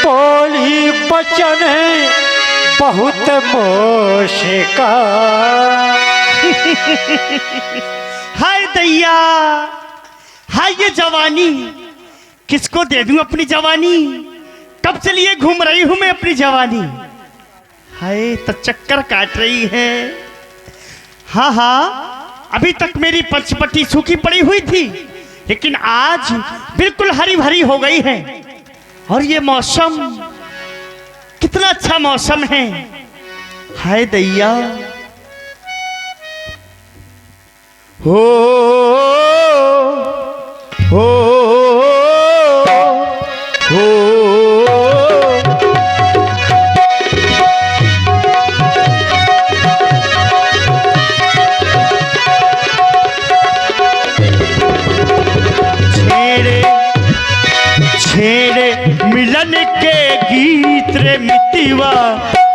बोली बचन बहुत मोशिका। हाय दैया, हाय ये जवानी, किसको दे दूं अपनी जवानी? कब से लिए घूम रही हूं मैं अपनी जवानी। हाय तो चक्कर काट रही है। हाँ हाँ, अभी तक मेरी पचपटी सूखी पड़ी हुई थी, लेकिन आज बिल्कुल हरी भरी हो गई है। और ये मौसम कितना अच्छा मौसम है। हाय दैया, हो हो हो छेड़े मिलन के गीत रे मितिवा,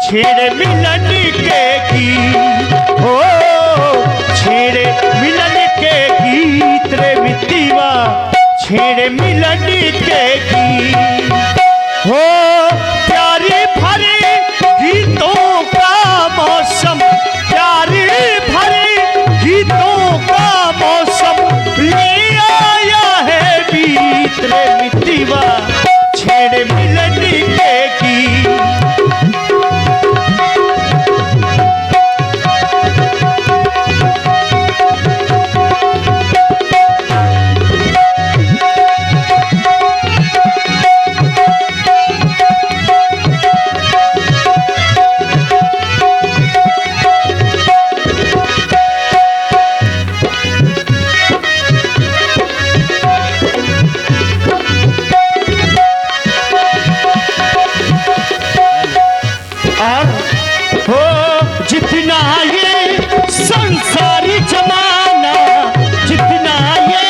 छेड़े मिलन के गीत, हो छेड़े मिलन के गीत रे मितिवा, छेड़े मिलन के गीत, हो प्यारी भरे गीतों का मौसम, प्यारी भरे गीतों का मौसम ले आया है बीत रे मितिवा, छेड़े मिलन के गीत। जितना ये संसारी जमाना, जितना ये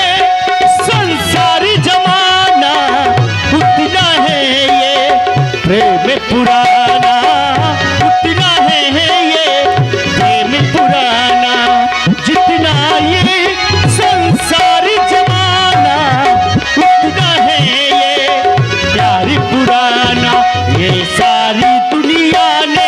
संसारी जमाना, उतना है ये प्रेम पुराना, उतना है ये प्रेम पुराना। जितना ये संसारी जमाना, उतना है ये प्यार पुराना। ये सारी दुनिया ने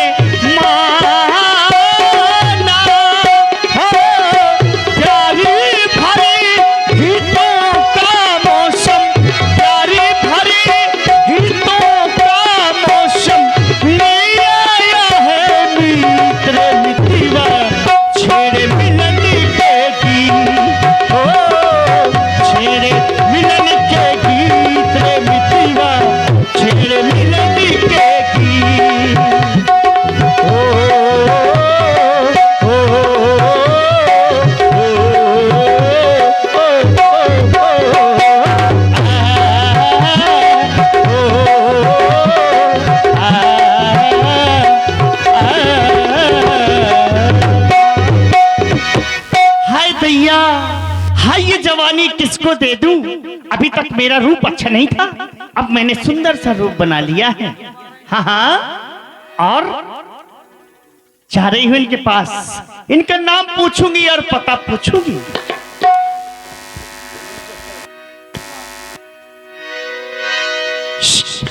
जवानी किसको दे दूं? अभी तक मेरा रूप अच्छा नहीं था, अब मैंने सुंदर सा रूप बना लिया है। हाँ हाँ, और जा रही हूं इनके पास, इनका नाम पूछूंगी और पता पूछूंगी।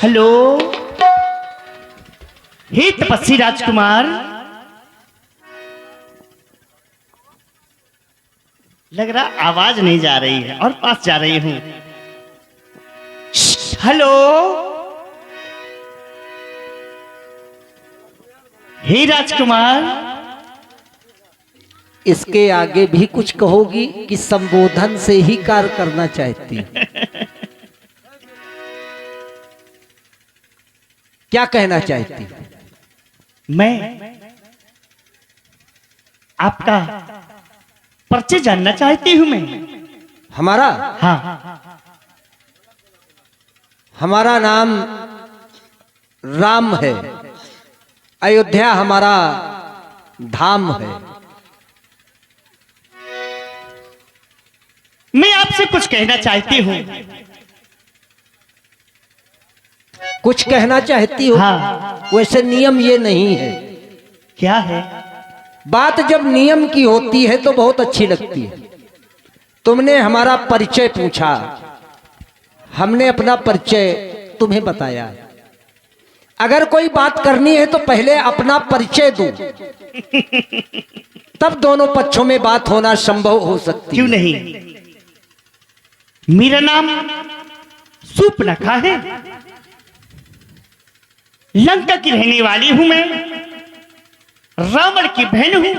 हेलो, हे तपस्वी राजकुमार, लग रहा आवाज नहीं जा रही है और पास जा रही हूं। हेलो, हे राजकुमार, इसके आगे भी कुछ कहोगी कि संबोधन से ही कार्य करना चाहती? क्या कहना चाहती? मैं आपका परिचय जानना चाहती हूं। मैं हमारा? हाँ, हमारा नाम राम है, अयोध्या हमारा धाम है। मैं आपसे कुछ कहना चाहती हूँ। कुछ कहना चाहती हो? हाँ। वैसे नियम ये नहीं है। क्या है? बात जब नियम की होती है तो बहुत अच्छी लगती है। तुमने हमारा परिचय पूछा, हमने अपना परिचय तुम्हें बताया। अगर कोई बात करनी है तो पहले अपना परिचय दूं, तब दोनों पक्षों में बात होना संभव हो सकती क्यों है। नहीं? मेरा नाम सूर्पनखा है, लंका की रहने वाली हूं मैं, रावण की बहन हूं,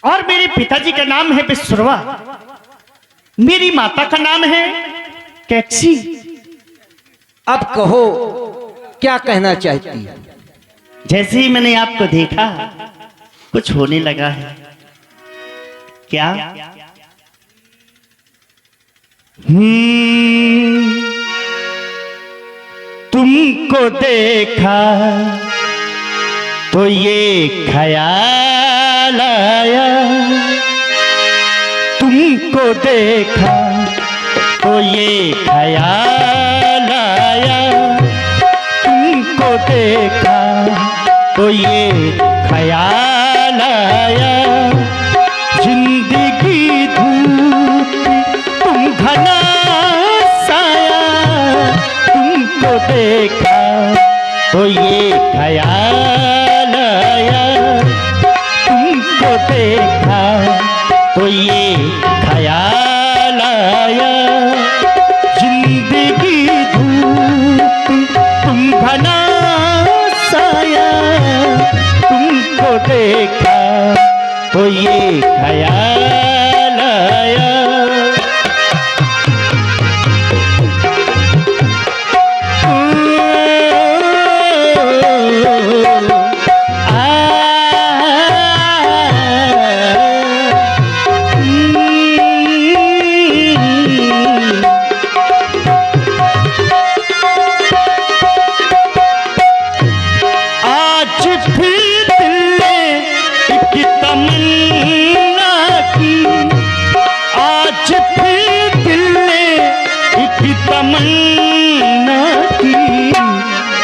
और मेरे पिताजी का नाम है विश्रवा, मेरी माता का नाम है कैक्सी। अब कहो क्या कहना चाहती है। जैसे ही मैंने आपको देखा कुछ होने लगा है। क्या? तुमको देखा तो ये ख्याल आया, तुमको देखा तो ये ख्याल आया, तुमको देखा तो ये ख्याल आया, जिंदगी धूप तुम घना साया, तुमको देखा तो ये ख्याल आया, तुमको देखा तो ये ख्याल आया, जिंदगी धूप तुम घना साया, तुमको देखा तो ये ख्याल आया।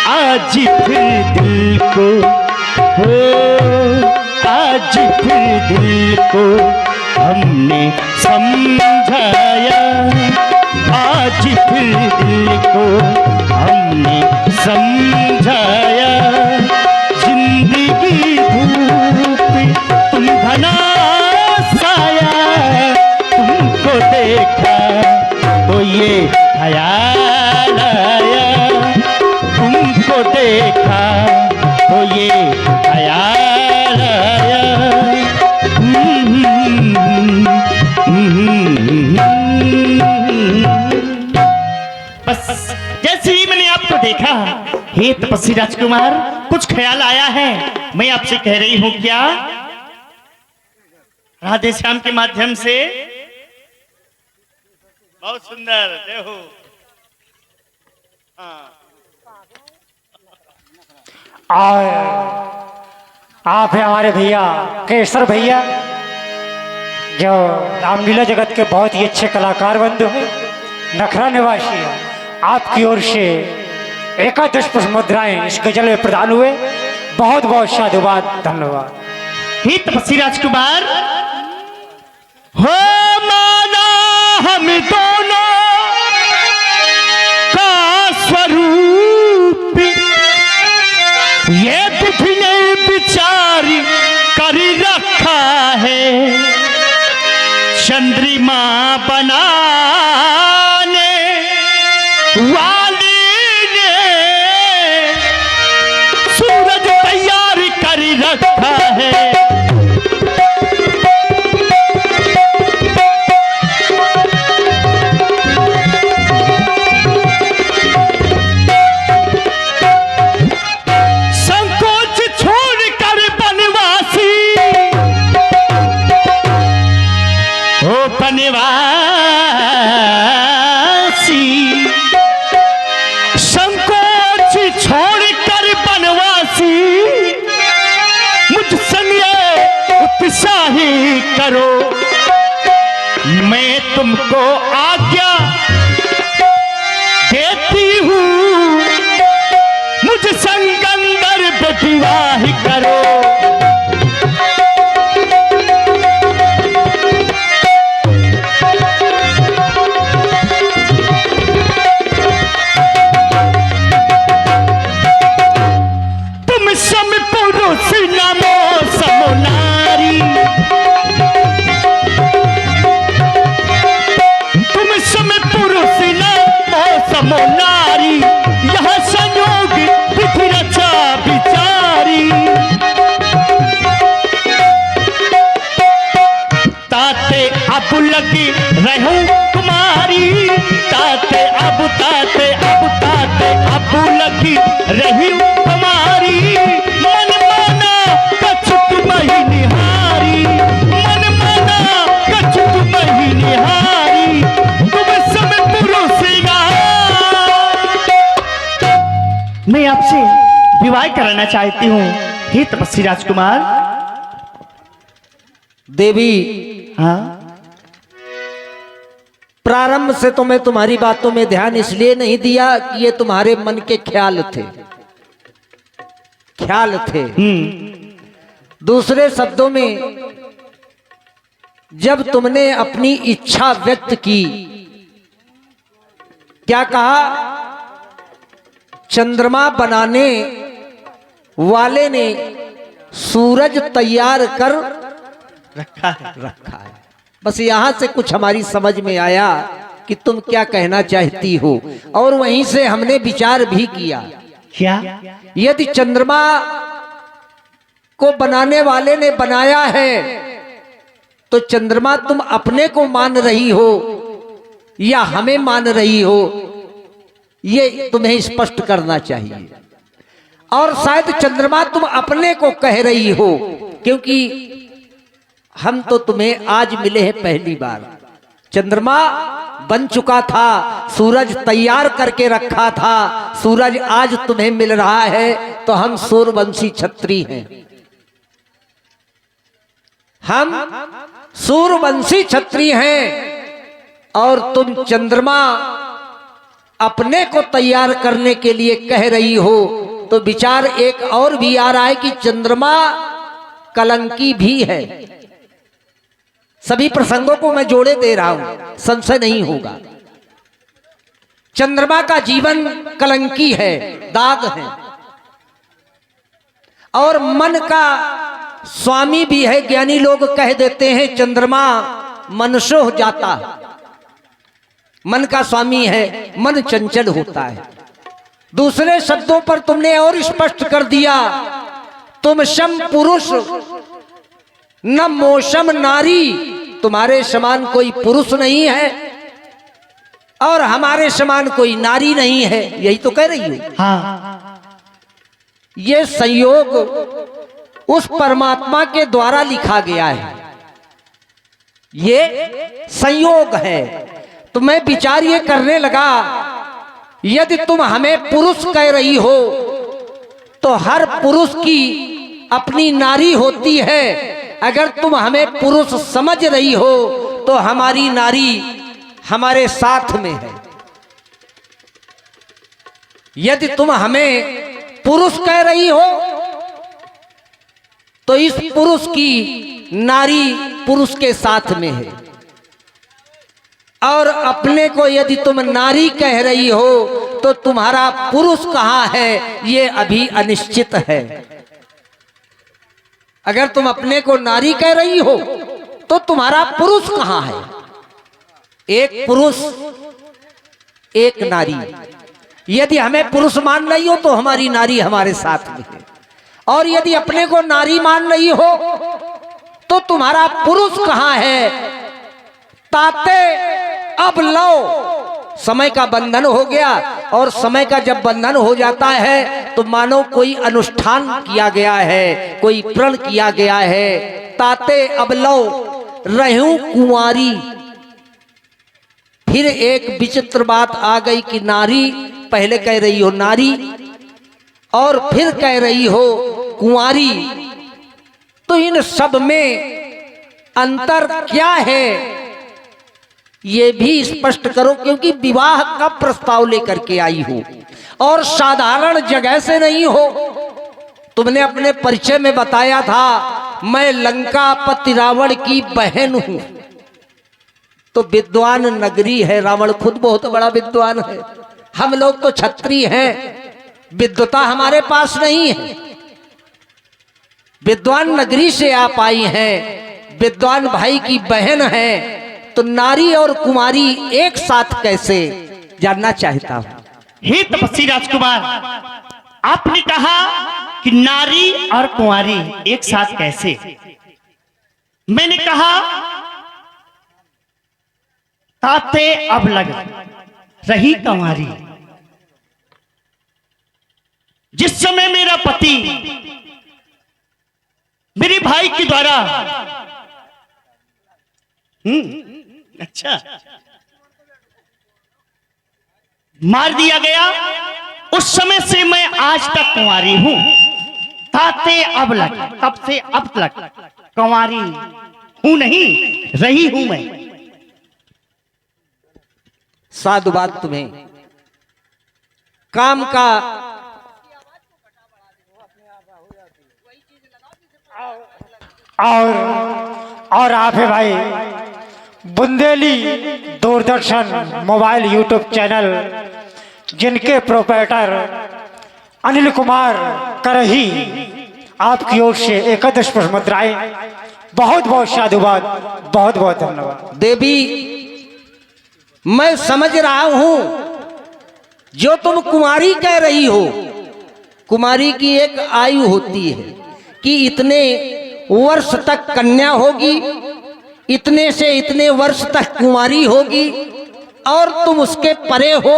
आज फिर दिल को हो, आज फिर दिल को हमने समझाया, आज फिर दिल को हमने समझाया, जिंदगी धूप तुम घना साया, तुमको देखा तो ये ख्याल आया, तुमको देखा तो ये ख्याल आया। बस जैसे ही मैंने आपको देखा, हे तपस्वी राजकुमार, कुछ ख्याल आया है, मैं आपसे कह रही हूं क्या? राधे श्याम के माध्यम से। बहुत सुंदर, जय हो। हाँ, आप हैं हमारे भैया केसर भैया, जो रामलीला जगत के बहुत ही अच्छे कलाकार बंधु हैं, नखरा निवासी हैं। आपकी ओर से एकादश पुष्प मुद्राएं इस गजल में प्रदान हुए, बहुत बहुत साधुवाद, धन्यवाद। हे तपस्वी राजकुमार, हो माना हम दोनों का स्वरूप, ये विधि ने विचार कर रखा है, चंद्रमा बनाने वाली ने सूरज तैयार कर रखा है। बनवासी संकोच छोड़कर बनवासी, मुझ संग उत्साही करो, मैं तुमको आज्ञा देती हूँ, मुझ संग अंदर विवाह करो। लगी रहूं कुमारी, ताते अब लगी रही कुमारी। मन माना कछुक मही निहारी, मन माना कछुक मही निहारी, तुम सब पुरुष। मैं आपसे विवाह कराना चाहती हूँ हे तपस्वी राजकुमार। देवी, हाँ, प्रारंभ से तो मैं तुम्हारी बातों में ध्यान इसलिए नहीं दिया कि ये तुम्हारे मन के ख्याल थे। दूसरे शब्दों में, जब तुमने अपनी इच्छा व्यक्त की, क्या कहा? चंद्रमा बनाने वाले ने सूरज तैयार कर रखा है। बस यहां से कुछ हमारी समझ में आया कि तुम क्या कहना चाहती हो, और वहीं से हमने विचार भी किया। क्या? यदि चंद्रमा को बनाने वाले ने बनाया है, तो चंद्रमा तुम अपने को मान रही हो या हमें मान रही हो, ये तुम्हें स्पष्ट करना चाहिए। और शायद चंद्रमा तुम अपने को कह रही हो, क्योंकि हम तो तुम्हें आज मिले हैं पहली बार। चंद्रमा बन चुका था, सूरज तैयार करके रखा था, सूरज आज तुम्हें मिल रहा है, तो हम सूर्यवंशी क्षत्रिय हैं। हम सूर्यवंशी क्षत्रिय हैं और तुम चंद्रमा अपने को तैयार करने के लिए कह रही हो, तो विचार एक और भी आ रहा है कि चंद्रमा कलंकी भी है। सभी प्रसंगों को मैं जोड़े दे रहा हूं, संशय नहीं होगा। चंद्रमा का जीवन कलंकी है, दाग है, और मन का स्वामी भी है। ज्ञानी लोग कह देते हैं चंद्रमा मनशो हो जाता, मन का स्वामी है, मन चंचल होता है। दूसरे शब्दों पर तुमने और स्पष्ट कर दिया, तुम शम पुरुष न मोशम नारी, तुम्हारे समान कोई पुरुष नहीं है और हमारे समान कोई नारी नहीं है, यही तो कह रही हूं। हाँ, ये संयोग उस परमात्मा के द्वारा लिखा गया है, ये संयोग है। तो मैं विचार ये करने लगा, यदि तुम हमें पुरुष कह रही हो, तो हर पुरुष की अपनी नारी होती है। अगर तुम हमें पुरुष समझ रही हो, तो हमारी नारी हमारे साथ में है। यदि तुम हमें पुरुष कह रही हो, तो इस पुरुष की नारी पुरुष के साथ में है, और अपने को यदि तुम नारी कह रही हो, तो तुम्हारा पुरुष कहाँ है, ये अभी अनिश्चित है। अगर तुम अपने को नारी कह रही हो, तो तुम्हारा पुरुष कहाँ है? एक पुरुष एक नारी। यदि हमें पुरुष मान रही हो, तो हमारी नारी हमारे साथ में है, और यदि अपने को नारी मान रही हो, तो तुम्हारा पुरुष कहाँ है? ताते अब लो, समय का बंधन हो गया, और समय का जब बंधन हो जाता है, तो मानो कोई अनुष्ठान किया गया है, कोई प्रण किया गया है। ताते अब लो रहूं कुंवारी। फिर एक विचित्र बात आ गई कि नारी, पहले कह रही हो नारी और फिर कह रही हो कुंवारी, तो इन सब में अंतर क्या है, ये भी स्पष्ट करो, क्योंकि विवाह का प्रस्ताव लेकर के आई हो और साधारण जगह से नहीं हो। तुमने अपने परिचय में बताया था, मैं लंकापति रावण की बहन हूं। तो विद्वान नगरी है, रावण खुद बहुत बड़ा विद्वान है, हम लोग तो क्षत्रिय हैं, विद्वता हमारे पास नहीं है। विद्वान नगरी से आप आई हैं, विद्वान भाई की बहन है, तो नारी और कुमारी एक साथ कैसे, जानना चाहता हूं। हे तपस्वी राजकुमार, आपने कहा कि नारी और कुंवारी एक साथ कैसे? मैंने कहा ताते अब लग रही कंवारी। जिस समय मेरा पति मेरे भाई के द्वारा अच्छा मार दिया गया, उस समय से मैं आज तक कुंवारी हूं। ताते अब लग, तब से अब तक कुंवारी हूं, नहीं रही हूं मैं। साधुवाद तुम्हें। काम का और आप है भाई Bundeli Doordarshan mobile YouTube channel, जिनके प्रोपराइटर अनिल कुमार करही, आपकी ओर से एकादश पुष्प मुद्राएं। बहुत बहुत साधुवाद, बहुत बहुत धन्यवाद। देवी, मैं समझ रहा हूं जो तुम कुमारी कह रही हो, कुमारी की एक आयु होती है कि इतने वर्ष तक कन्या होगी, इतने से इतने वर्ष तक कुमारी होगी, और तुम उसके परे हो,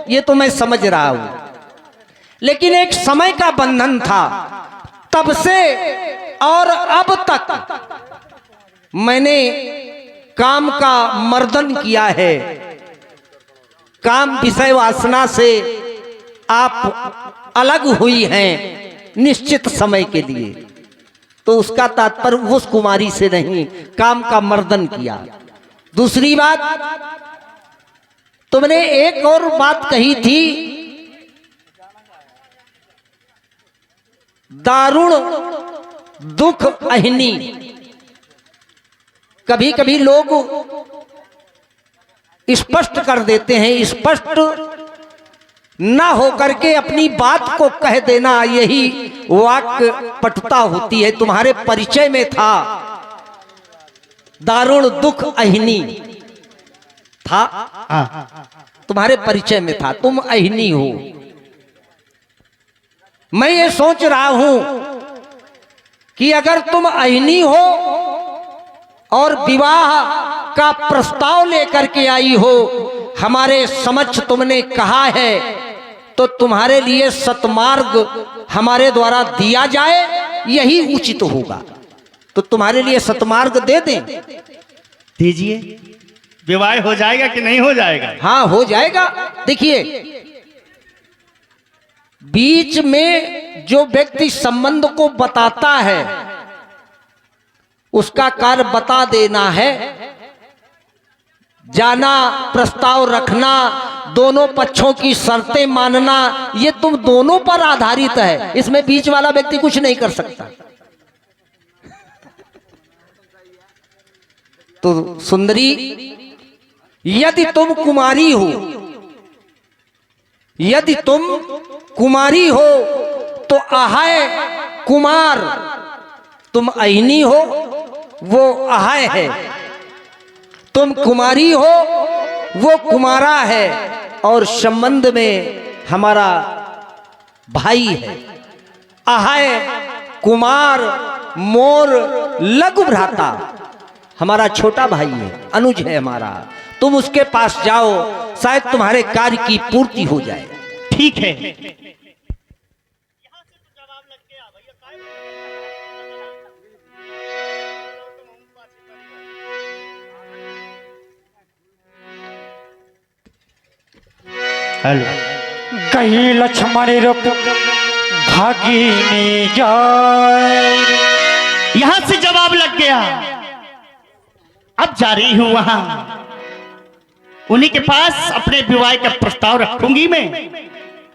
ये तो मैं समझ रहा हूं। लेकिन एक समय का बंधन था, तब से और अब तक मैंने काम का मर्दन किया है। काम विषय वासना से आप अलग हुई हैं निश्चित समय के लिए, तो उसका तात्पर्य उस कुमारी से नहीं, काम का मर्दन किया। दूसरी बात, तुमने एक और बात कही थी, दारुण दुख अहिनी। कभी कभी लोग स्पष्ट कर देते हैं, स्पष्ट ना होकर के अपनी बात को कह देना, यही वाक्य पटुता होती है। तुम्हारे परिचय में था दारुण दुख अहिनी था, तुम्हारे परिचय में था, तुम अहिनी हो। मैं ये सोच रहा हूं कि अगर तुम अहिनी हो और विवाह का प्रस्ताव लेकर के आई हो, हमारे समक्ष तुमने कहा है, तो तुम्हारे लिए सतमार्ग हमारे द्वारा दिया जाए, यही उचित होगा। तो तुम्हारे लिए सतमार्ग दे दें? दीजिए। विवाह हो जाएगा कि नहीं हो जाएगा? हाँ, हो जाएगा। देखिए, बीच में जो व्यक्ति संबंध को बताता है, उसका कार्य बता देना है, जाना, प्रस्ताव रखना, दोनों पक्षों की शर्तें मानना, ये तुम दोनों पर आधारित है। इसमें बीच वाला व्यक्ति कुछ नहीं कर सकता। तो सुंदरी, यदि तुम कुमारी हो, यदि तुम कुमारी हो तो अहाय कुमार, तुम अहिनी हो, वो अहाय है। तुम कुमारी हो, वो कुमारा है, और संबंध में हमारा भाई है। अहाय कुमार मोर लघु भ्राता, हमारा छोटा भाई है, अनुज है हमारा। तुम उसके पास जाओ, शायद तुम्हारे कार्य की पूर्ति हो जाए। ठीक है। हेलो। कहीं लक्ष्मण रूप भागिनी जाए। यहां से जवाब लग गया। अब जा रही हूं वहां, उन्हीं के पास अपने विवाह का प्रस्ताव रखूंगी मैं।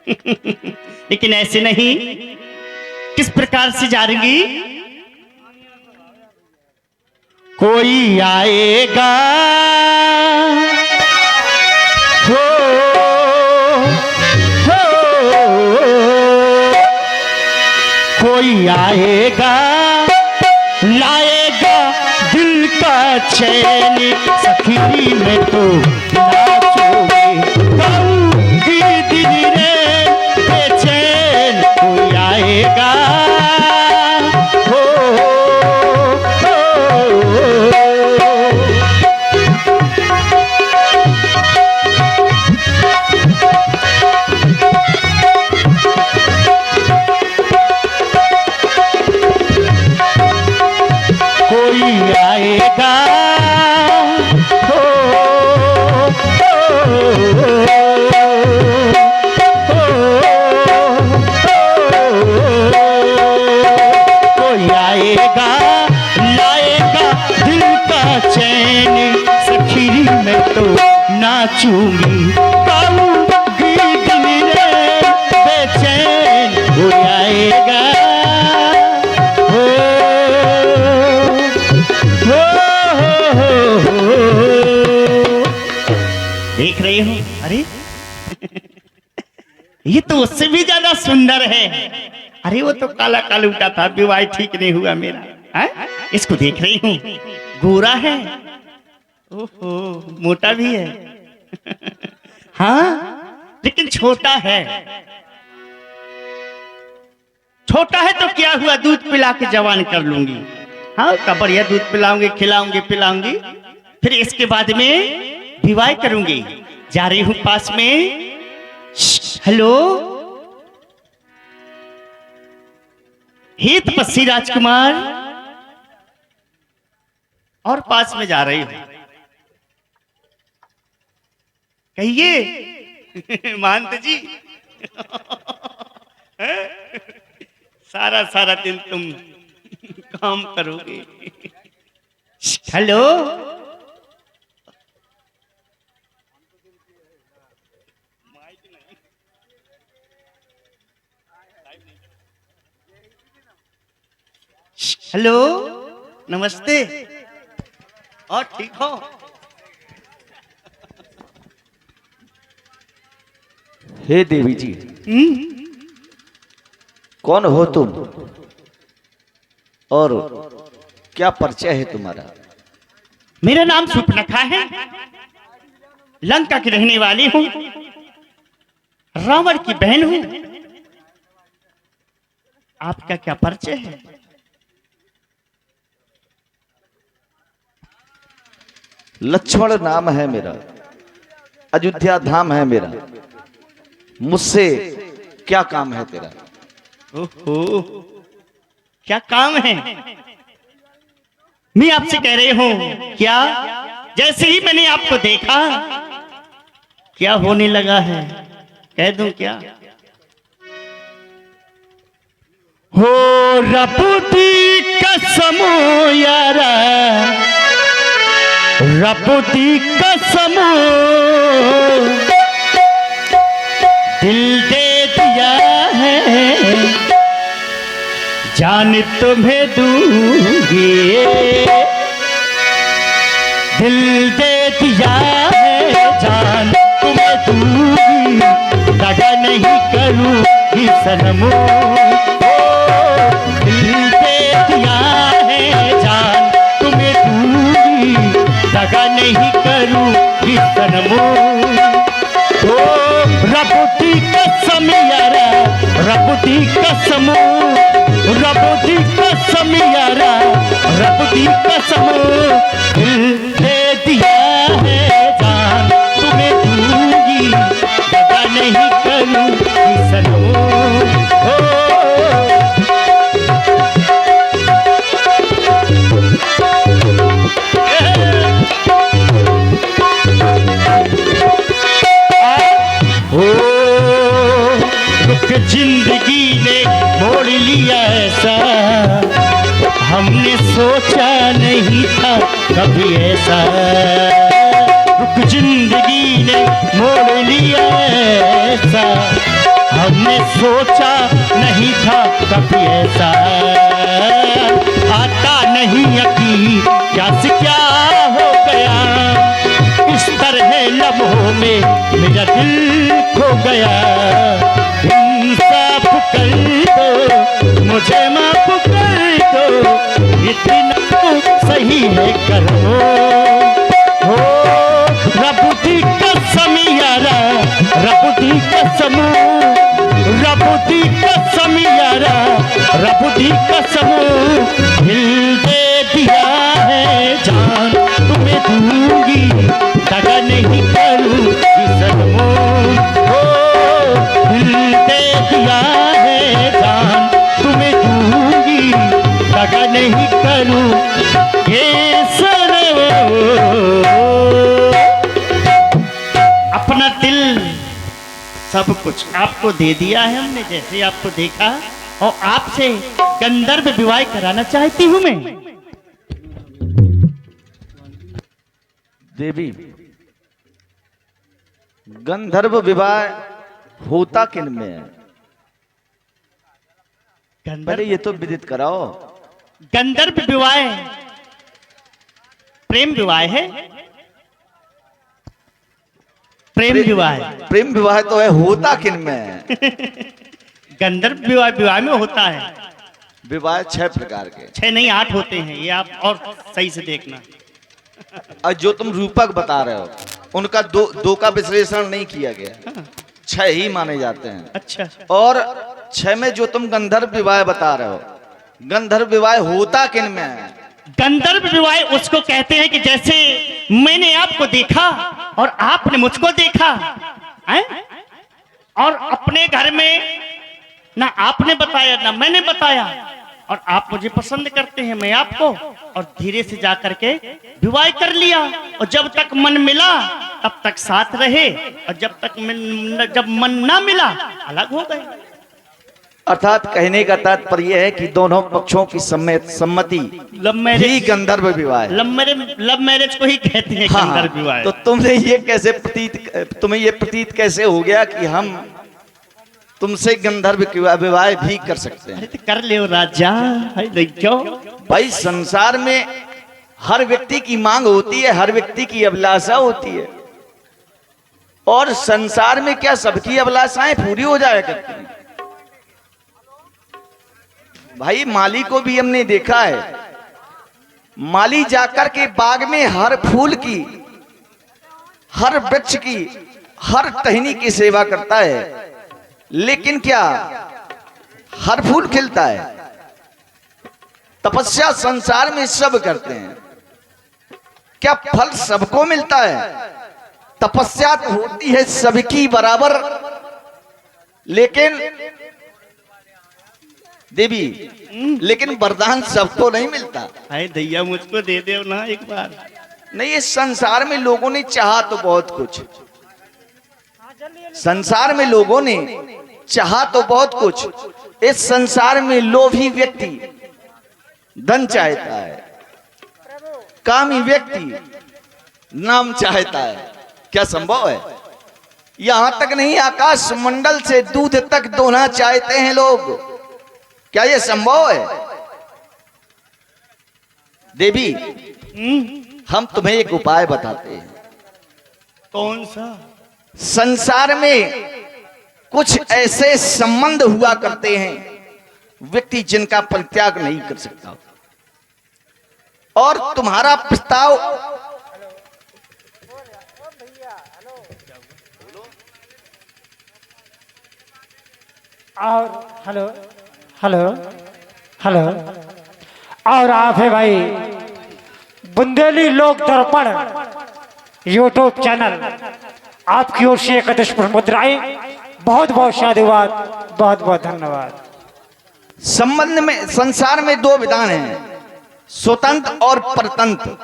लेकिन ऐसे नहीं, किस प्रकार से जा रही? कोई आएगा हो, कोई आएगा लाएगा दिल का चैन, सखी में तो नाचोगे गाऊंगी दिल रे बेचैन। कोई आएगा हो, हो, हो। हो आएगा। हो देख रहे हो? अरे ये तो उससे भी ज्यादा सुंदर है। अरे वो तो काला काल उठा था, विवाह ठीक नहीं हुआ मेरा। है? इसको देख रही हूँ, गोरा है, ओहो मोटा भी है। हाँ लेकिन छोटा है। छोटा है तो क्या हुआ, दूध पिला के जवान कर लूंगी। हाँ का बढ़िया दूध पिलाऊंगी, खिलाऊंगी पिलाऊंगी, फिर इसके बाद में विवाह करूंगी। जा रही हूं पास में। हेलो, हे तपस्वी राजकुमार, और पास में जा रही हूं। कहिए महंत जी। सारा सारा दिन तुम काम करोगे। हेलो, हेलो, नमस्ते, और ठीक हो? हे देवी जी, कौन हो तुम और क्या परिचय है तुम्हारा? मेरा नाम सुपनखा है, लंका की रहने वाली हूं, रावण की बहन हूं। आपका क्या परिचय है? लक्ष्मण नाम है मेरा, अयोध्या धाम है मेरा। मुझसे क्या काम है तेरा? ओहो, क्या काम है? मैं आपसे कह रही हूं क्या, जैसे ही मैंने आपको देखा क्या होने लगा है, कह दूं क्या? हो रपुती कसम यारा, रपुती कसम, दिल दे दिया है, जान तुम्हें दूंगी, दिल दे दिया है, जान तुम्हें दूंगी, दगा नहीं करूंगी सनम। दिल दे दिया है, जान तुम्हें दूंगी, दगा नहीं करूंगी सनम। ओ रबुती कसम यारा, रबुती कसम, रबुती कसम यारा, रबुती कसम, दिल दे दिया है, जान तुम्हें दूंगी, दगा नहीं करूंगी सनम। जिंदगी ने मोड़ लिया ऐसा, हमने सोचा नहीं था कभी ऐसा। रुक जिंदगी ने मोड़ लिया ऐसा, हमने सोचा नहीं था कभी ऐसा। आता नहीं यकीन क्या से क्या हो गया, इस तरह लम्हों में मेरा दिल खो गया। इंसाफ कर दो, मुझे माफ कर दो, इतना सही है करो। हो रबुती कसम यारा, रबुती कसम, रबुती कसम यारा, रबुती कसम, दिल दे दिया है, जान तुम्हें दूंगी, दगा नहीं करूंगी सनम। दिल दे दिया है, जान तुम्हें दूंगी, दगा नहीं करूंगी सनम। अपना दिल सब कुछ आपको दे दिया है हमने, जैसे आपको देखा, और आपसे गंधर्व विवाह कराना चाहती हूं मैं। देवी, गंधर्व विवाह होता किन में है? पहले गंधर्व ये तो विदित कराओ। गंधर्व विवाह प्रेम विवाह है। प्रेम विवाह प्रेम विवाह तो है, होता किन में है? गंधर्व विवाह विवाह में होता है। विवाह 6 प्रकार के। 6 नहीं 8 होते हैं, ये आप और सही से देखना। और जो तुम रूपक बता रहे हो उनका दो का विश्लेषण नहीं किया गया, 6 ही माने जाते हैं। अच्छा, और 6 में जो तुम गंधर्व विवाह बता रहे हो, गंधर्व विवाह होता किन में है? गंधर्व विवाह उसको कहते हैं कि जैसे मैंने आपको देखा और आपने मुझको देखा है? और अपने घर में ना आपने बताया ना मैंने बताया, और आप मुझे पसंद करते हैं, मैं आपको, और धीरे से जा करके विवाह कर लिया। और जब तक मन मिला तब तक साथ रहे, और जब मन ना मिला अलग हो गए। अर्थात कहने का तात्पर्य है कि दोनों पक्षों की सम्मति लव ही मैरिज, गंधर्व विवाह है। लव मैरिज को ही कहते हैं हाँ, गंधर्व विवाह। तो तुम्हें ये प्रतीत कैसे हो गया कि हम तुमसे गंधर्व विवाह भी कर सकते हैं? अरे तो कर ले राजा, क्यों? भाई संसार में हर व्यक्ति की मांग होती है, हर व्यक्ति की अभिलाषा होती है, और संसार में क्या सबकी अभिलाषाएं पूरी हो जाया करती हैं? भाई माली को भी हमने देखा है, माली जाकर के बाग में हर फूल की, हर वृक्ष की, हर टहनी की सेवा करता है, लेकिन क्या हर फूल खिलता है? तपस्या संसार में सब करते हैं, क्या फल सबको मिलता है? तपस्या तो होती है सबकी बराबर, लेकिन देवी, लेकिन वरदान सबको नहीं मिलता। अरे दैया मुझको दे दे ना एक बार। नहीं, इस संसार में लोगों ने चाहा तो बहुत कुछ, संसार में लोगों ने चाहा तो बहुत कुछ। इस संसार में लोभी व्यक्ति धन चाहता है, कामी व्यक्ति नाम चाहता है। क्या संभव है? यहां तक नहीं, आकाश मंडल से दूध तक दोना चाहते हैं लोग। क्या यह संभव है? देवी, हम तुम्हें एक उपाय बताते हैं। कौन सा? संसार में कुछ ऐसे संबंध हुआ करते हैं व्यक्ति जिनका परित्याग नहीं कर सकता, और तुम्हारा प्रस्ताव और हेलो हेलो हेलो, और आप है भाई बुंदेली लोक दर्पण यूट्यूब चैनल, आपकी ओर से 31 मुद्राएं, बहुत बहुत साधुवाद, बहुत बहुत धन्यवाद। संबंध में संसार में 2 विधान हैं, स्वतंत्र और परतंत्र।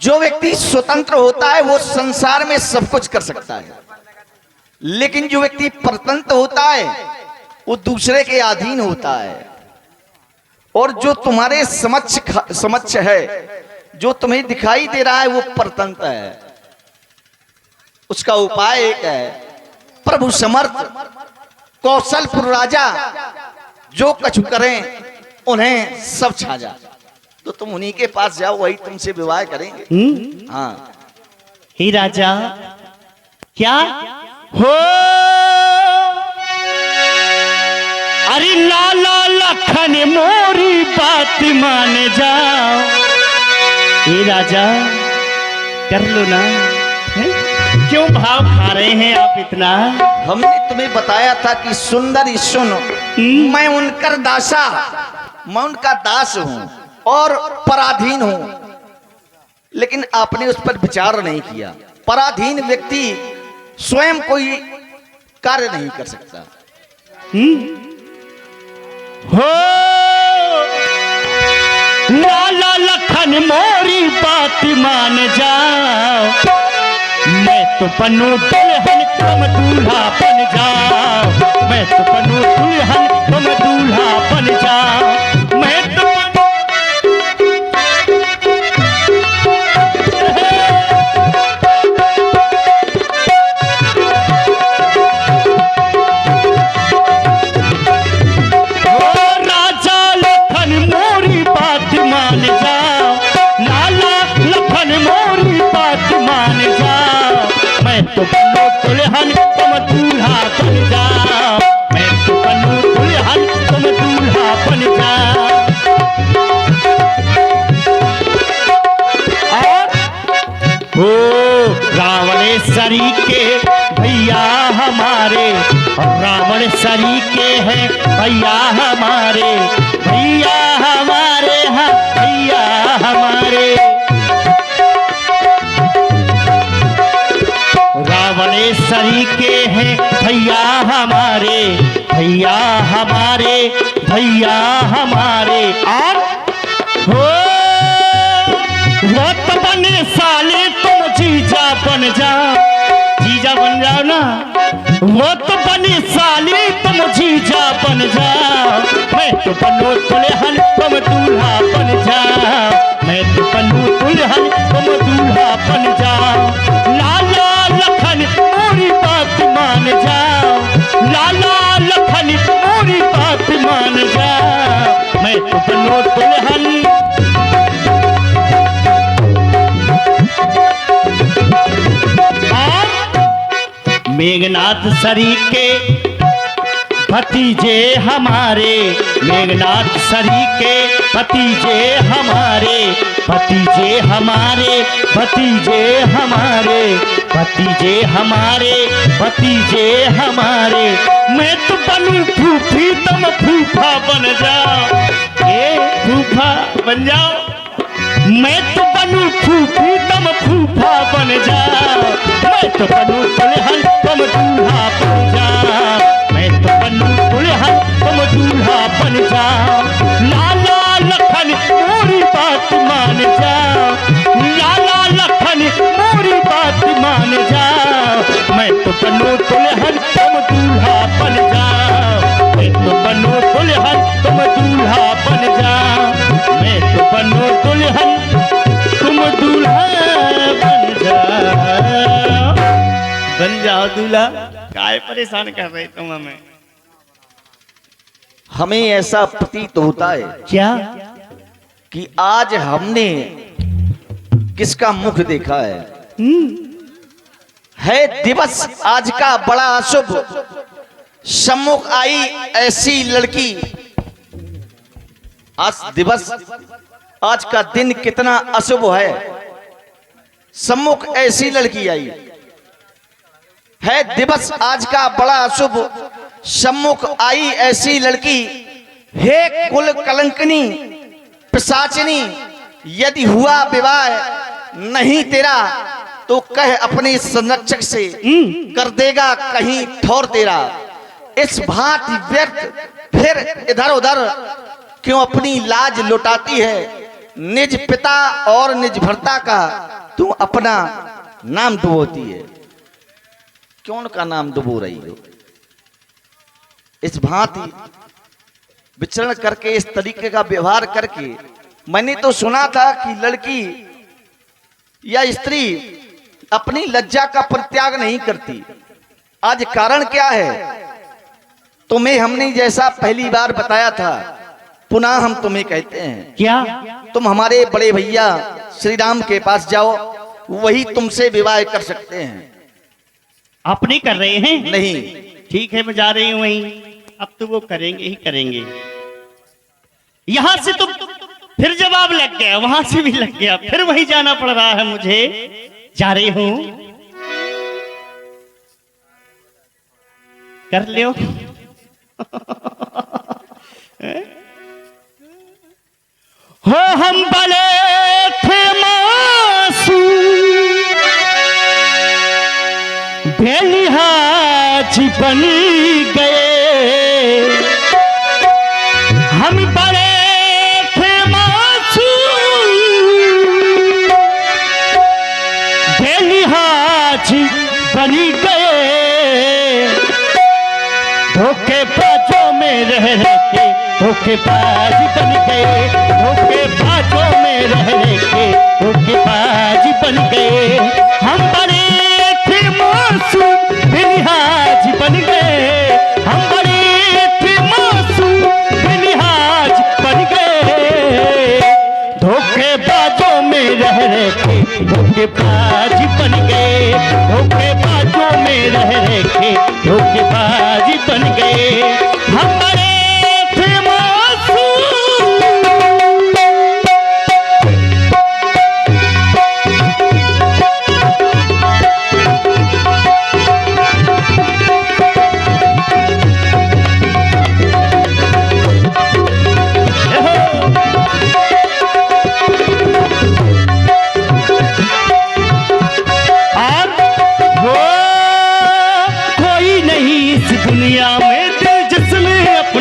जो व्यक्ति स्वतंत्र होता है वो संसार में सब कुछ कर सकता है, लेकिन जो व्यक्ति परतंत्र होता है वो दूसरे के अधीन होता है। और जो तुम्हारे समक्ष है, जो तुम्हें दिखाई दे रहा है, वो परतंत्र है। उसका उपाय एक है, प्रभु समर्थ कौशलपुर राजा जो कछु करें उन्हें सब छाजा। तो तुम उन्हीं के पास जाओ, वही तुमसे विवाह करेंगे। हाँ, हे राजा, क्या हो? अरे लाला लखन मोरी बात मान जाओ। हे राजा, कर लो ना। क्यों भाव खा रहे हैं आप इतना? हमने तुम्हें बताया था कि सुंदर सुन, मैं उनकर दासा, मैं उनका दास हूं और पराधीन हूं, लेकिन आपने उस पर विचार नहीं किया। पराधीन व्यक्ति स्वयं कोई कार्य नहीं कर सकता। हो लाला लखन मोरी बात मान जाओ। मैं तो बनू दुल्हन तुम दूल्हा बन जाओ। मैं तो बनू दुल्हन तुम दूल्हा बन जाओ। मैं तो रावण सरीके हैं भैया हमारे, भैया हमारे, हाँ भैया हमारे। रावण सरीके हैं भैया हमारे, भैया हमारे, भैया हमारे। और हो वो तो बने साले तुम जीजा बन जाओ, जीजा बन जाओ ना। वो तो बनी साली तुम जीजा बन जाओ, मैं तो बनू दुल्हन तुम दूल्हा बन जाओ, मैं तो बनू दुल्हन तुम दूल्हा बन जाओ। लाला लखन मोरी बात मान जाओ, लाला लखन मोरी बात मान जाओ, मैं तो बनू दुल्हन। मेघनाथ सरीके भतीजे हमारे, मेघनाथ सरीके भतीजे हमारे, भतीजे हमारे, भतीजे हमारे, भतीजे हमारे, भतीजे हमारे। मैं तो बनूं फूफी तुम फूफा बन जाओ, ए फूफा बन जाओ। मैं तो बनूं फूफी तुम फूफा बन जाओ, मैं तो बनूं दुल्हन तुम दूल्हा बन जाओ, मैं तो बनूं दुल्हन तुम दूल्हा बन जाओ। लाला लखन मोरी बात मान जाओ, लाला लखन मोरी बात मान जाओ, मैं तो बनूं दुल्हन तुम दूल्हा बन जाओ, मैं तो बनूं दुल्हन तुम दूल्हा बन जाओ, मैं तो बनूं दुल्हन तुम दूल्हा बन जाओ। बन जाओ दूल्हा। काय परेशान कर रहे तुम हमें? हमें ऐसा प्रतीत होता है क्या? कि आज हमने किसका मुख देखा है दिवस आज का बड़ा अशुभ। सम्मुख आई ऐसी लड़की, आज दिवस आज का दिन कितना अशुभ है। सम्मुख ऐसी लड़की आई है दिवस आज का बड़ा अशुभ। सम्मुख आई ऐसी लड़की, हे कुल कलंकनी पिशाचिनी, यदि हुआ विवाह नहीं तेरा तो कह अपने संरक्षक से, कर देगा कहीं ठौर तेरा। इस भांति व्यक्त फिर इधर उधर क्यों अपनी लाज लुटाती है। निज पिता और निज भर्ता का तू अपना नाम डुबोती है। क्यों उनका नाम डुबो रही हो? इस भांति विचरण करके, इस तरीके का व्यवहार करके, मैंने तो सुना था कि लड़की या स्त्री अपनी लज्जा का परित्याग नहीं करती। आज कारण क्या है? तुम्हें हमने जैसा पहली बार बताया था, पुनः हम तुम्हें कहते हैं, क्या? तुम हमारे बड़े भैया श्री राम के पास जाओ, वही तुमसे विवाह कर सकते हैं। आप नहीं कर रहे हैं? नहीं। ठीक है, मैं जा रही हूं वहीं। अब तो वो करेंगे ही करेंगे। यहां से तो फिर जवाब लग गया, वहां से भी लग गया, फिर वहीं जाना पड़ रहा है मुझे। जा रही हूं, कर लियो। हो हम बले थे मासूम, बेलिहाज बन गए। हम बड़े थे मासूम, बेलिहाज बन गए। धोखेबाजों में रह के धोखेबाज बन गए। धोखेबाजों में रह के धोखेबाज बन गए। हम बड़े थे मासूम, बेलिहाज बन गए। हम बड़े थे मासूम, बेलिहाज बन गए। धोखेबाजों में रह के धोखेबाज बन गए। धोखेबाजों में रह के धोखेबाज बन गए। हम बड़े थे मासूम।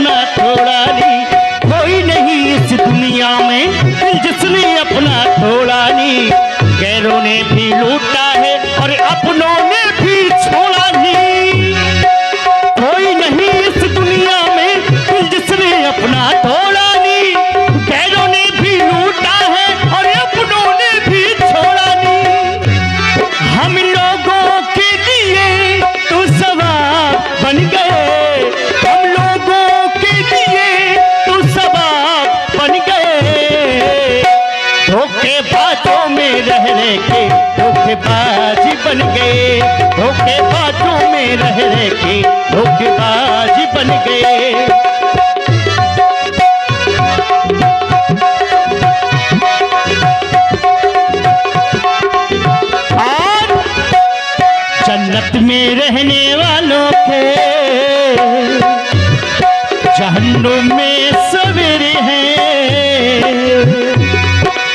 अपना तोड़ा नी, कोई नहीं इस दुनिया में दिल जिसने अपना तोड़ा नी। गैरों ने भी लूटा है और अपनों ने भी छोड़ा नी। कोई नहीं इस दुनिया में दिल जिसने अपना तोड़ा नी। गैरों ने भी लूटा है और अपनों ने भी छोड़ा नी। हम लोगों के लिए तो सवाब बन गए, हम लोगों के लिए तो सवाब बन गए। धोखेबाजों में रह रह के धोखेबाजी बन गए, धोखेबाजों में रह रह के धोखेबाजी बन गए। जन्नत में रहने वालों के जहन्नुम में सवेरे हैं।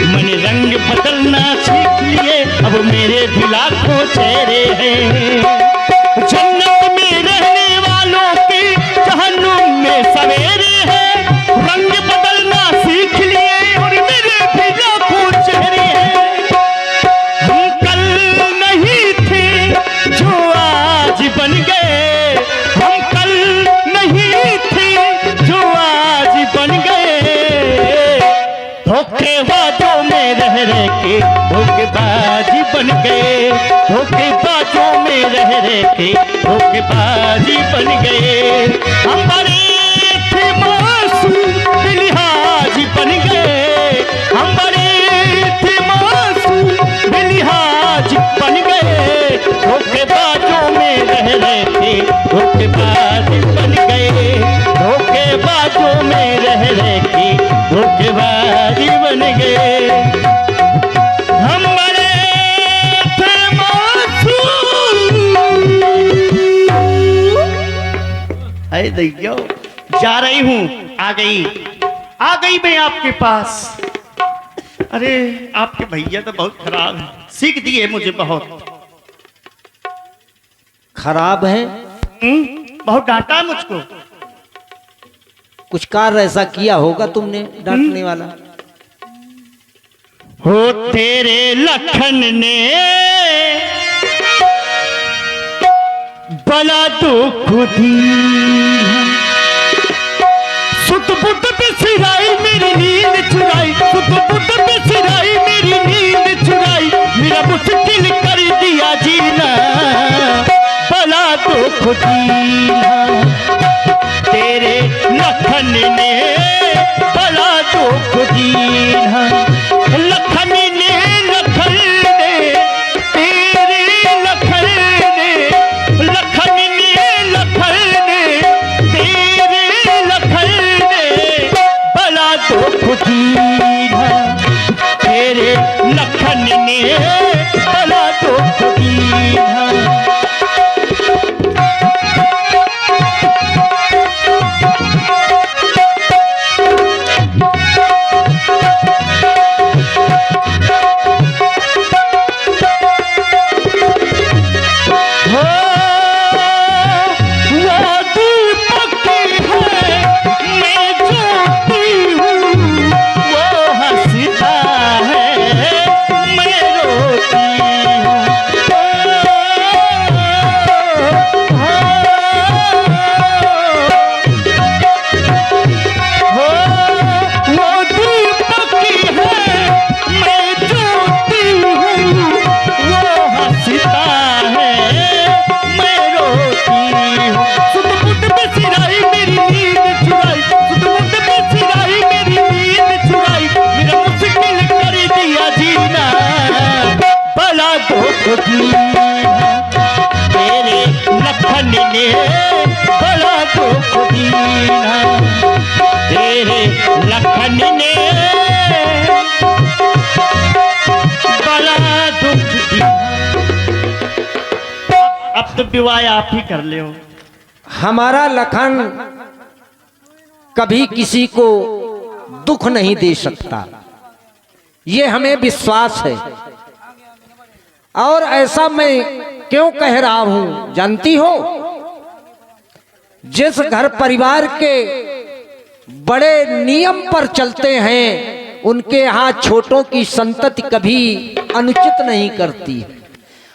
मन रंग बदलना सीख लिए, अब मेरे भी लाखों चेहरे हैं। जन्नत में रहने वालों के जहन्नुम में सवेरे हैं। रंग बदलना सीख लिए और मेरे भी लाखों चेहरे हैं। हम कल नहीं थे जो आज बन गए, हम कल नहीं थे जो आज बन गए। धोखेबाजों में रह रह के धोखेबाजी बन गए, धोखेबाजों में रह रह के धोखेबाजी बन गए। हम बड़े थे मासूम लिहाज बन गए, हम बड़े थे मासूम लिहाज बन गए। धोखेबाजों में रह रहे थे धोखेबाज बन गए, धोखेबाजों में रह रहे थे धोखेबाज बन गए। हम बड़े थे मासूम। अरे दैयो, जा रही हूँ, आ गई मैं आपके पास। अरे आपके भैया तो बहुत खराब है, सीख दिए मुझे बहुत। खराब है? बहुत डांटा मुझको। कुछ कार्य ऐसा किया होगा तुमने डांटने वाला? हो तेरे लखन ने बला दुख दी, सुत बुत बिसराई मेरी नींद चुराई, सुत बुत बिसराई मेरी नींद चुराई। मेरा मुश्किल कर दिया जीना, बला दुख दीना। तेरे लखन ने बला दुख दीना, लखन ने लखन ने तेरे लखन ने, लखन ने लखन ने तेरे लखन ने बला दुख दीना। तेरे लखन ने बला दुख दीना। तेरे लखन ने बला दुख दीना, तेरे लखन ने बला दुख दीना। अब तो विवाह आप ही कर ले हो। हमारा लखन कभी किसी को दुख नहीं दे सकता, ये हमें विश्वास है। और ऐसा मैं क्यों कह रहा हूं जानती हो? जिस घर परिवार के बड़े नियम पर चलते हैं, उनके यहाँ छोटों की संतति कभी अनुचित नहीं करती।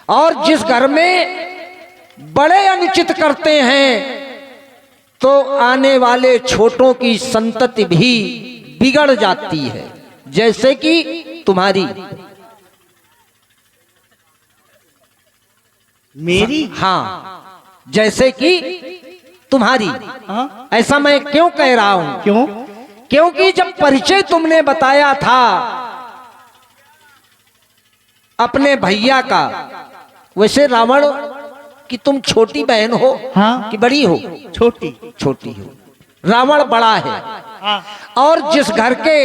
और जिस घर में बड़े अनुचित करते हैं तो आने वाले छोटों की संतति भी बिगड़ जाती है, जैसे कि तुम्हारी। मेरी? हाँ, जैसे कि तुम्हारी। हाँ? ऐसा मैं क्यों कह रहा हूं? क्यों? क्योंकि जब परिचय तुमने बताया था अपने भैया का, वैसे रावण कि तुम छोटी बहन हो, हाँ? कि बड़ी हो? छोटी। छोटी हो। रावण बड़ा है। हाँ। और जिस घर के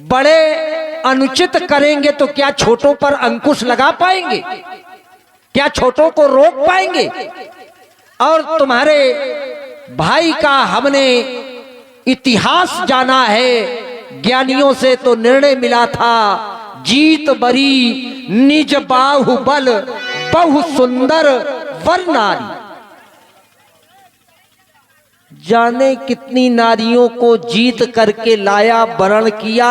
बड़े अनुचित करेंगे तो क्या छोटों पर अंकुश लगा पाएंगे? क्या छोटों को रोक पाएंगे? और तुम्हारे भाई का हमने इतिहास जाना है, ज्ञानियों से तो निर्णय मिला था, जीत बरी निज बाहुबल बहु सुंदर वर नारी। जाने कितनी नारियों को जीत करके लाया, वरण किया,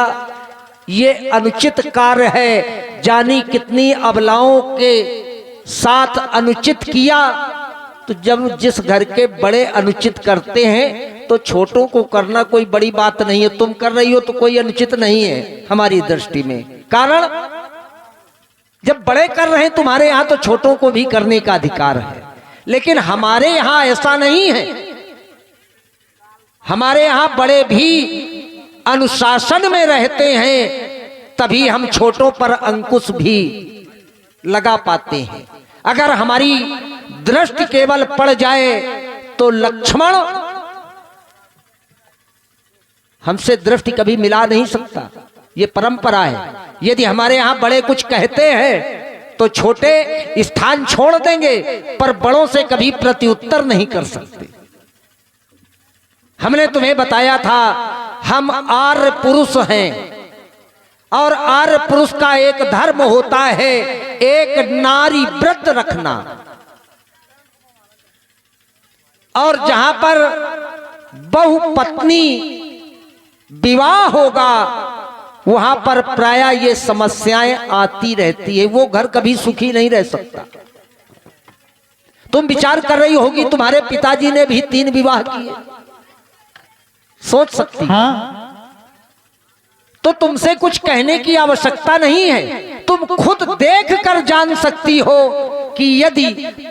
ये अनुचित कार्य है। जानी कितनी अबलाओं के साथ अनुचित किया। तो जब जिस घर के बड़े अनुचित करते हैं तो छोटों को करना कोई बड़ी बात नहीं है। तुम कर रही हो तो कोई अनुचित नहीं है हमारी दृष्टि में। कारण जब बड़े कर रहे हैं तुम्हारे यहाँ तो छोटों को भी करने का अधिकार है। लेकिन हमारे यहाँ ऐसा नहीं है। हमारे यहाँ बड़े भी अनुशासन में रहते हैं, तभी हम छोटों पर अंकुश भी लगा पाते हैं। अगर हमारी दृष्टि केवल पड़ जाए तो लक्ष्मण हमसे दृष्टि कभी मिला नहीं सकता, ये परंपरा है। यदि हमारे यहां बड़े कुछ कहते हैं तो छोटे स्थान छोड़ देंगे, पर बड़ों से कभी प्रत्युत्तर नहीं कर सकते। हमने तुम्हें बताया था हम आर्य पुरुष हैं, और आर्य पुरुष का एक धर्म होता है एक नारी व्रत रखना। और जहां पर बहुपत्नी विवाह होगा वहां पर प्रायः ये समस्याएं आती रहती है। वो घर कभी सुखी नहीं रह सकता। तुम विचार कर रही होगी तुम्हारे पिताजी ने भी 3 विवाह किए, सोच सकती। हाँ? तो तुमसे कुछ कहने की आवश्यकता नहीं है। तुम खुद देख कर जान सकती हो कि यदि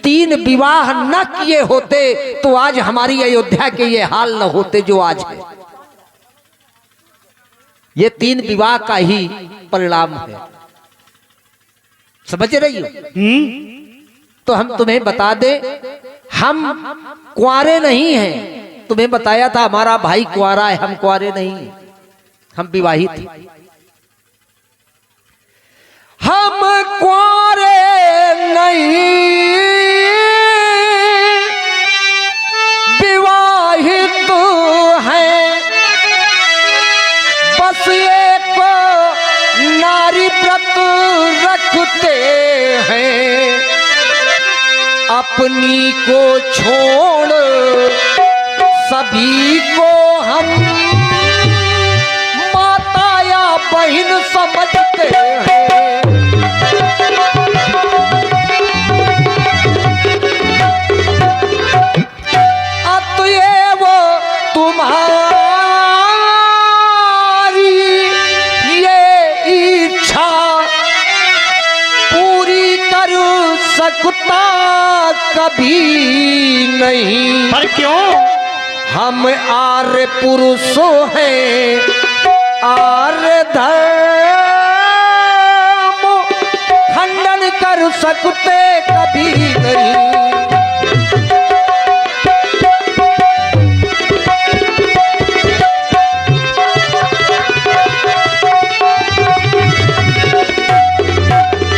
3 विवाह न किए होते तो आज हमारी अयोध्या के ये हाल न होते जो आज है। ये 3 विवाह का ही परिणाम है। समझ रही हो? तो हम तुम्हें बता दें, हम कुंवारे नहीं हैं। तुम्हें बताया था हमारा भाई कुंवारा है, हम कुंवारे नहीं हैं, हम विवाहित हैं। हम कुंवारे नहीं, विवाहित हैं, बस एक नारी व्रत रखते हैं। अपनी को छोड़ सभी को हम माता या बहन समझते हैं। अतएव तुम्हारी ये इच्छा पूरी कर सकता कभी नहीं। पर क्यों? हम आर्य पुरुष हैं, आर्य धर्म खंडन कर सकते कभी नहीं।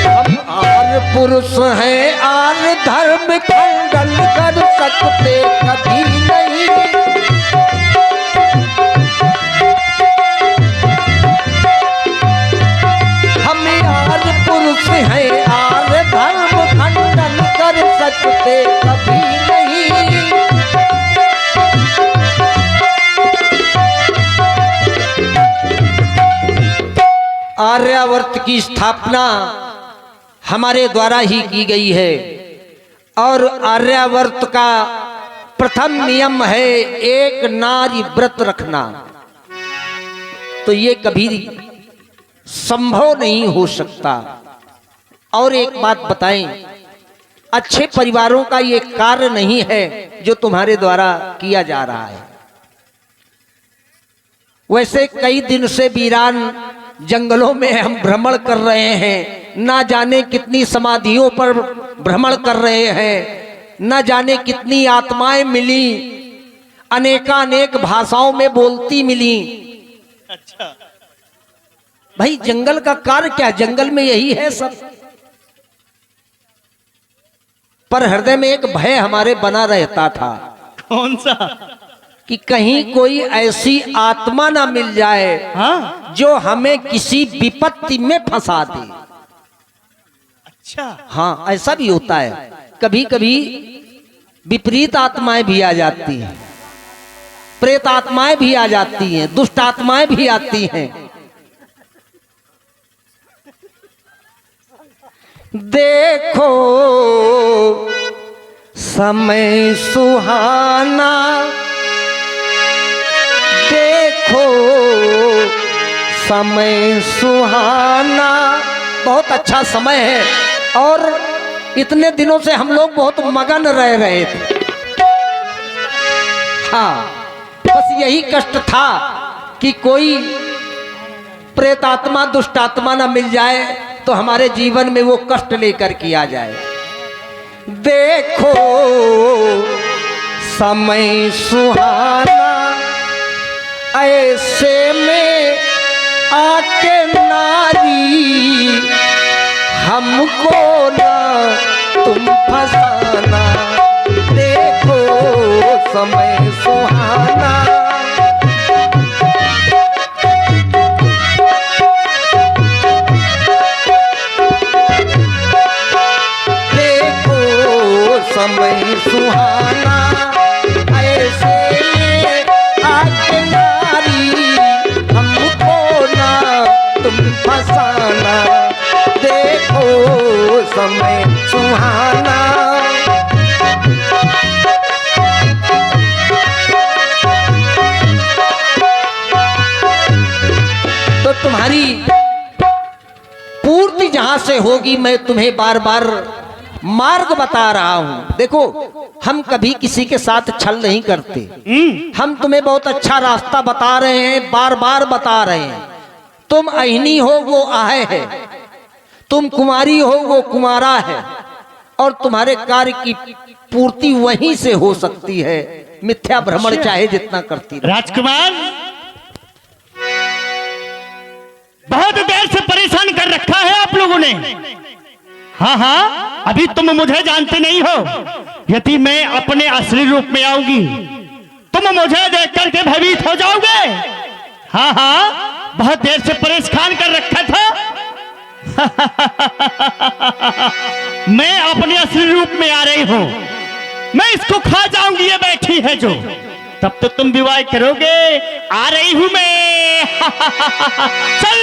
हम आर्य पुरुष हैं, आर्य धर्म खंडन कर सकते कभी नहीं। पुरुष है आर्य धर्म खंडन कर सकते कभी नहीं। आर्यावर्त की स्थापना हमारे द्वारा ही की गई है और आर्यावर्त का प्रथम नियम है एक नारी व्रत रखना। तो ये कभी संभव नहीं हो सकता। और एक बात बताएं, अच्छे परिवारों का ये कार्य नहीं है जो तुम्हारे द्वारा किया जा रहा है। वैसे कई दिन से वीरान जंगलों में हम भ्रमण कर रहे हैं, ना जाने कितनी समाधियों पर भ्रमण कर रहे हैं, न जाने कितनी आत्माएं मिली, अनेकानेक भाषाओं में बोलती मिली। अच्छा भाई जंगल का कार्य क्या, जंगल में यही है सब। पर हृदय में एक भय हमारे बना रहता था। कौन सा? कि कहीं कोई ऐसी आत्मा ना मिल जाए हाँ जो हमें किसी विपत्ति में फंसा दे। अच्छा हाँ ऐसा भी होता है, कभी कभी विपरीत आत्माएं भी आ जाती हैं, प्रेत आत्माएं भी आ जाती हैं, दुष्ट आत्माएं भी आती हैं। देखो समय सुहाना, देखो समय सुहाना, बहुत अच्छा समय है। और इतने दिनों से हम लोग बहुत मगन रह रहे थे। हाँ बस यही कष्ट था कि कोई प्रेत आत्मा दुष्ट आत्मा ना मिल जाए तो हमारे जीवन में वो कष्ट लेकर के आ जाए। देखो समय सुहाना, ऐसे में आके नारी हमको ना तुम फसाना। देखो समय सुहाना, देखो समय सुहाना, ऐसे में आके नारी हमको ना तुम फसाना। देखो समय सुहाना। तो तुम्हारी पूर्ति जहां से होगी, मैं तुम्हें बार बार मार्ग बता रहा हूं। देखो हम कभी किसी के साथ छल नहीं करते, हम तुम्हें बहुत अच्छा रास्ता बता रहे हैं, बार बार बता रहे हैं। तुम अहिनी हो, वो आहे है, तुम कुमारी हो, वो कुमारा है, और तुम्हारे कार्य की पूर्ति वहीं से हो सकती है, मिथ्या भ्रमण चाहे जितना करती रहे। राजकुमार बहुत देर से परेशान कर रखा है आप लोगों ने। हाँ हाँ अभी तुम मुझे जानते नहीं हो, यदि मैं अपने असली रूप में आऊंगी तुम मुझे देख करके भयभीत हो जाओगे। हाँ हाँ बहुत देर से परेशान कर रखा था। मैं अपने असली रूप में आ रही हूं, मैं इसको खा जाऊंगी। ये बैठी है जो, तब तो तुम विवाह करोगे। आ रही हूं मैं। चल